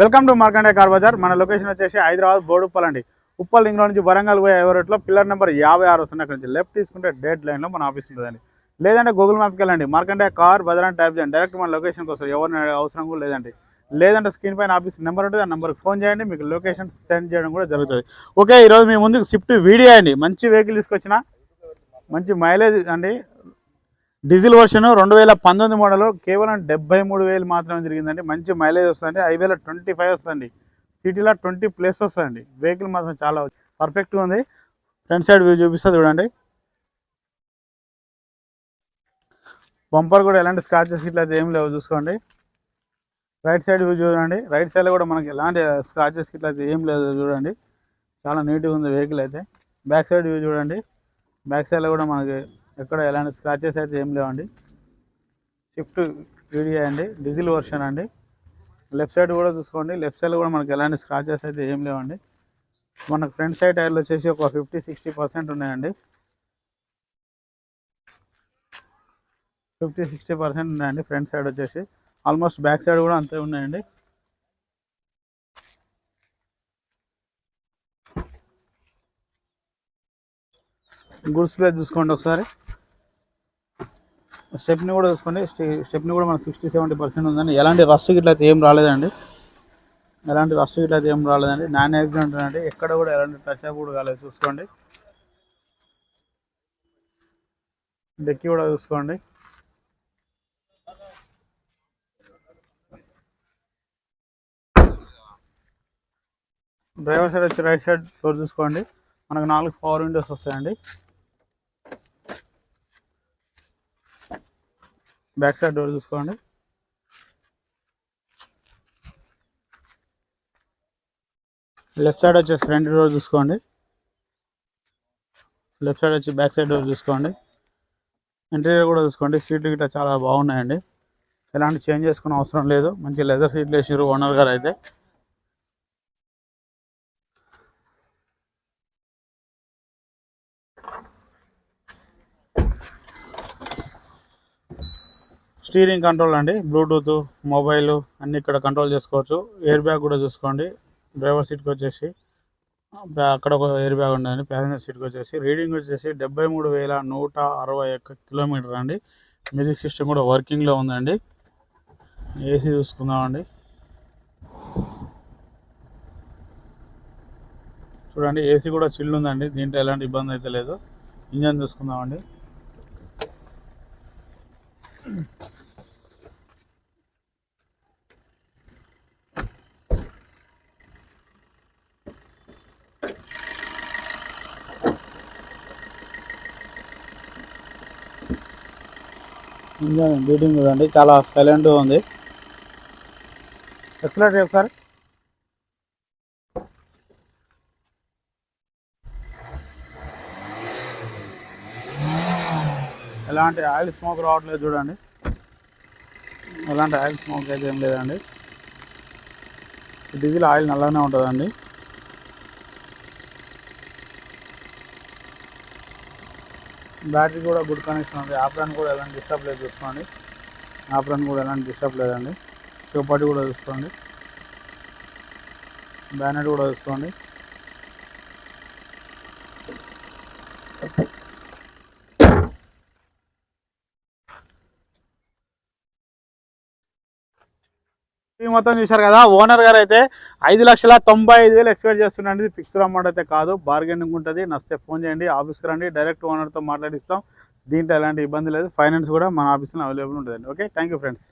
Welcome to Markande car Bazar. మన location వచ్చేసి హైదరాబాద్ బోడుప్పల్ అండి. ఉప్పల్ లింక్ నుంచి వరంగల్ పోయే ఎవరిలో పిల్లర్ నెంబర్ 56 వస్తుంది. అక్కడ నుంచి లెఫ్ట్ తీసుకుంటే డెడ్ లైన్లో మన ఆఫీస్ ఉంటుందండి. లేదంటే గూగుల్ మ్యాప్కి వెళ్ళండి, మార్కండే కార్ బజార్ అని టైప్ చేయండి, డైరెక్ట్ మన లొకేషన్కి వస్తారు. ఎవరిని అవసరం కూడా లేదంటే స్క్రీన్ పైన ఆఫీస్ నెంబర్ ఉంటుంది, ఆ నెంబర్కి ఫోన్ చేయండి, మీకు లొకేషన్ సెండ్ చేయడం కూడా జరుగుతుంది. ఓకే, ఈరోజు మీ ముందుకు స్విఫ్ట్ వీడియో అండి. మంచి వెహికల్ తీసుకొచ్చిన, మంచి మైలేజ్ అండి. డీజిల్ వర్షన్ 2019 మోడల్, కేవలం 73,000 మాత్రమే తిరిగిందండి. మంచి మైలేజ్ వస్తుంది, హైవేలో 25 వస్తుంది, సిటీలో 20+ వస్తుంది. వెహికల్ మాత్రం చాలా పర్ఫెక్ట్గా ఉంది. ఫ్రంట్ సైడ్ వ్యూ చూపిస్తుంది చూడండి. బంపర్ కూడా ఎలాంటి స్క్రాచెస్ ఇట్లా అయితే ఏం లేవు చూసుకోండి. రైట్ సైడ్ వ్యూ చూడండి. రైట్ సైడ్లో కూడా మనకి ఎలాంటి స్క్రాచెస్ ఇట్లా అయితే ఏం లేదు చూడండి. చాలా నీట్గా ఉంది వెహికల్ అయితే. బ్యాక్ సైడ్ వ్యూ చూడండి. బ్యాక్ సైడ్లో కూడా మనకి ఎక్కడ ఎలాంటి స్క్రాచెస్ అయితే ఏం లేవండి. స్విఫ్ట్ వీడియో అండి, డీజిల్ వర్షన్ అండి. లెఫ్ట్ సైడ్ కూడా చూసుకోండి. లెఫ్ట్ సైడ్ కూడా మనకి ఎలాంటి స్క్రాచెస్ అయితే ఏం లేవండి. మనకు ఫ్రంట్ సైడ్ టైర్లు వచ్చేసి ఒక 50-60% ఉన్నాయండి. 50-60% ఉన్నాయండి ఫ్రంట్ సైడ్ వచ్చేసి. ఆల్మోస్ట్ బ్యాక్ సైడ్ కూడా అంతే ఉన్నాయండి. గూడ్స్ ప్లేస్ చూసుకోండి ఒకసారి. స్టెప్ని కూడా చూసుకోండి. స్టెప్ని కూడా మనకు 60-70% ఉందండి. ఎలాంటి రష్ గిట్ల అయితే ఏం రాలేదండి. నాన్ యాక్సిడెంట్ అండి. ఎక్కడ కూడా ఎలాంటి టచ్ అప్ కూడా కాలేదు చూసుకోండి. డెక్కి కూడా చూసుకోండి. డ్రైవర్ సైడ్ వచ్చి రైట్ సైడ్ డోర్ చూసుకోండి. మనకు 4 పవర్ విండోస్ వస్తాయండి. బ్యాక్ సైడ్ డోర్ చూసుకోండి. లెఫ్ట్ సైడ్ వచ్చేసి ఫ్రంట్ డోర్ చూసుకోండి. లెఫ్ట్ సైడ్ వచ్చి బ్యాక్ సైడ్ డోర్ చూసుకోండి. ఇంటీరియర్ కూడా చూసుకోండి. సీట్లు గిట్లా చాలా బాగున్నాయండి. ఎలాంటి చేంజ్ చేసుకునే అవసరం లేదు. మంచి లెదర్ సీట్లు వేసారు ఓనర్ గారు అయితే. స్టీరింగ్ కంట్రోల్ అండి, బ్లూటూత్, మొబైల్ అన్నీ ఇక్కడ కంట్రోల్ చేసుకోవచ్చు. ఎయిర్ బ్యాగ్ కూడా చూసుకోండి. డ్రైవర్ సీట్కి వచ్చేసి అక్కడ ఒక ఎయిర్ బ్యాగ్ ఉందండి. ప్యాసింజర్ సీట్కి వచ్చేసి రీడింగ్ వచ్చేసి 73,161 కిలోమీటర్ అండి. మ్యూజిక్ సిస్టమ్ కూడా వర్కింగ్లో ఉందండి. ఏసీ చూసుకుందామండి. చూడండి, ఏసీ కూడా చిల్లు ఉందండి. దీంట్లో ఎలాంటి ఇబ్బంది అయితే లేదు. ఇంజన్ చూసుకుందామండి. ఇంజన్ బీటింగ్ చూడండి, చాలా సైలెంట్గా ఉంది. Excellent sir. ఎలాంటి ఆయిల్ స్మోక్ రావట్లేదు చూడండి. ఎలాంటి ఆయిల్ స్మోక్ అయితే ఏం లేదండి. డీజిల్ ఆయిల్ నల్లగానే ఉంటుందండి. బ్యాటరీ కూడా గుడ్ కనెక్షన్ ఉంది. ఆప్రాన్ కూడా ఎలాంటి డిస్టర్బ్ లేదు చూసుకోండి. లేదండి. షోపాటి కూడా చూసుకోండి. బ్యానెట్ కూడా చూసుకోండి. మొత్తం చూశారు కదా. ఓనర్ గారు అయితే 5,95,000 ఎక్స్పెక్ట్ చేస్తున్నాండి. ఫిక్స్డ్ అమౌంట్ అయితే కాదు, బార్గెనింగ్ ఉంటుంది. నచ్చితే ఫోన్ చేయండి, ఆఫీస్కి రండి, డైరెక్ట్ ఓనర్తో మాట్లాడిస్తాం. దీంట్లో ఎలాంటి ఇబ్బంది లేదు. ఫైనాన్స్ కూడా మన ఆఫీస్లో అవైలబుల్ ఉంటుందండి. Okay, thank you friends.